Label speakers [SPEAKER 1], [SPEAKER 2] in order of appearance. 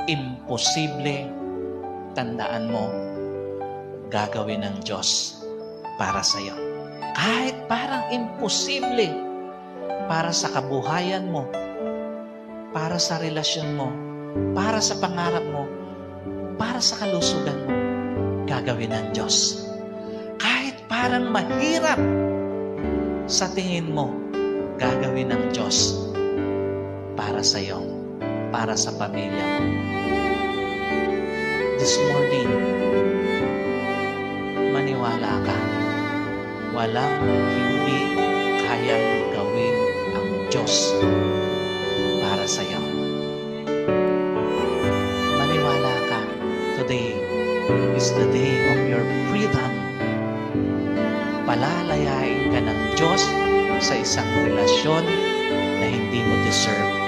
[SPEAKER 1] imposible, tandaan mo, gagawin ng Diyos para sa iyo. Kahit parang imposible para sa kabuhayan mo, para sa relasyon mo, para sa pangarap mo, para sa kalusugan mo, gagawin ng Diyos. Kahit parang mahirap sa tingin mo, gagawin ng Diyos para sa iyo, para sa pamilya mo. This morning, maniwala ka, walang hindi kayang gawin ang Diyos para sa iyo. Maniwala ka, today is the day of your freedom. Palalayain ka ng Diyos sa isang relasyon na hindi mo deserve.